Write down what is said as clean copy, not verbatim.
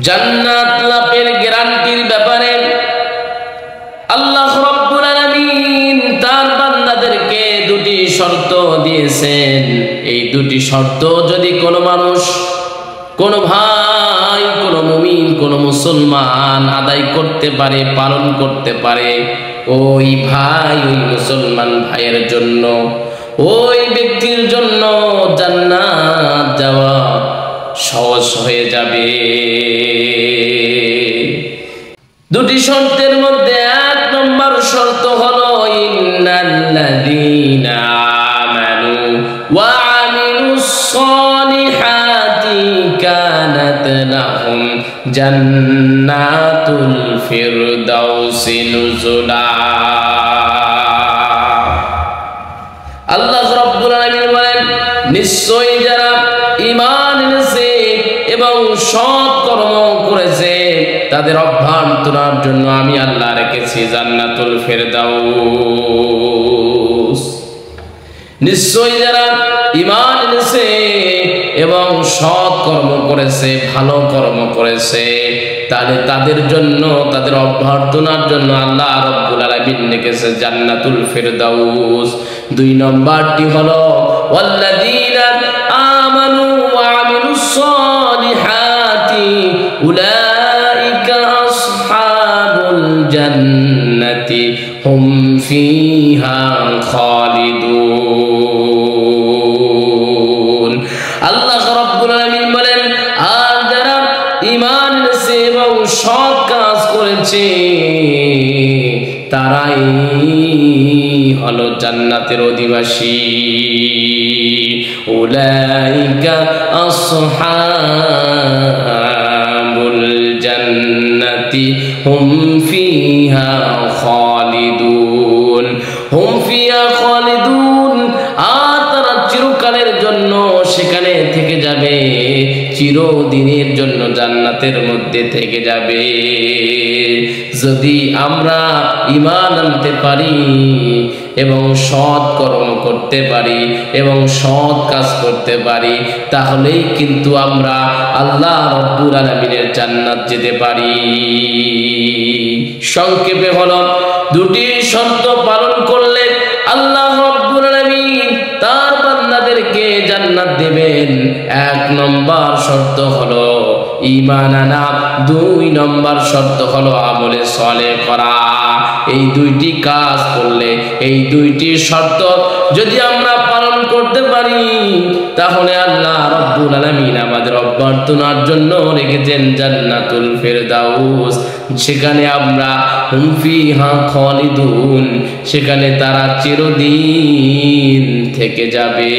জান্নাত লাভের গ্যারান্টির ব্যাপারে আল্লাহ রাব্বুল আলামিন তার বান্দাদেরকে দুটি শর্ত দিয়েছেন। এই দুটি শর্ত যদি কোনো মানুষ, কোনো ভাই, কোনো মুমিন, কোনো মুসলমান আদায় করতে পারে, পালন করতে পারে, ওই ভাই, ওই মুসলমান ভাইয়ের জন্য, ওই ব্যক্তির জন্য জান্নাত যাওয়া সহজ হয়ে যাবে। দুটি শর্তের মধ্যে এক নম্বর শর্ত হলো ইন্নাল্লাযীনা আমানু ওয়া আমিলুস সালিহাতি কানাত লাহুম জান্নাতুল ফিরদাউসি নুজুলা। আল্লাহ রাব্বুল আলামিন বলেন, নিশ্চয়ই যারা ঈমান এনেছে এবং সৎ কর্ম করেছে তাদের অভ্যন্তরের জন্য আমি আল্লাহ রেখেছি জান্নাতুল ফিরদাউস। নিশ্চয়ই যারা ঈমান এনেছে এবং সৎ কর্ম করেছে, ভালো কর্ম করেছে, তাহলে তাদের জন্য, তাদের অভ্যর্থনার জন্য আল্লাহ রাব্বুল আলামিন রেখেছে জান্নাতুল ফিরদাউস। দুই নম্বরটি হলো ওয়াল্লাযীনা আমানু ওয়া আমিলুস সালিহাতি উলাইকা আসহাবুল জান্নাতি হুম ফিহা খালিদুন। আল্লাহ রাব্বুল আলামিন বলেন, আর যারা ঈমান এনেছে এবং সৎ কাজ করেছে তারাই হলো জান্নাতের অধিবাসী। উলাইকা আসহাবুল জান্নাতি হুম ফিহা খালিদুন। হুম ফিহা খালিদুন, আর তারা চিরকালের জন্য সেখানে থেকে যাবে, চিরদিনের জন্য জান্নাতের মধ্যে থেকে যাবে। যদি আমরা ঈমান আনতে পারি এবং সৎ কর্ম করতে পারি এবং সৎ কাজ করতে পারি, তাহলেই কিন্তু আমরা আল্লাহ রাব্বুল আলামিনের জান্নাত যেতে পারি। সংক্ষেপে হলো, দুটি শর্ত পালন করলে আল্লাহ রাব্বুল আলামিন তার বান্দাদেরকে জান্নাত দেবেন। এক নম্বর শর্ত হলো ঈমান আনা, দুই নম্বর শর্ত হলো আমলে সালেহ করা। এই দুইটি কাজ করলে, এই দুইটি শর্ত যদি আমরা পালন করতে পারি, তাহলে আল্লাহ রাব্বুল আলামিন আমাদের অভ্যর্থনার জন্য রেখেছেন জান্নাতুল ফিরদাউস। সেখানে আমরা হুম ফিহা খালিদুন, সেখানে তারা চিরদিন থেকে যাবে।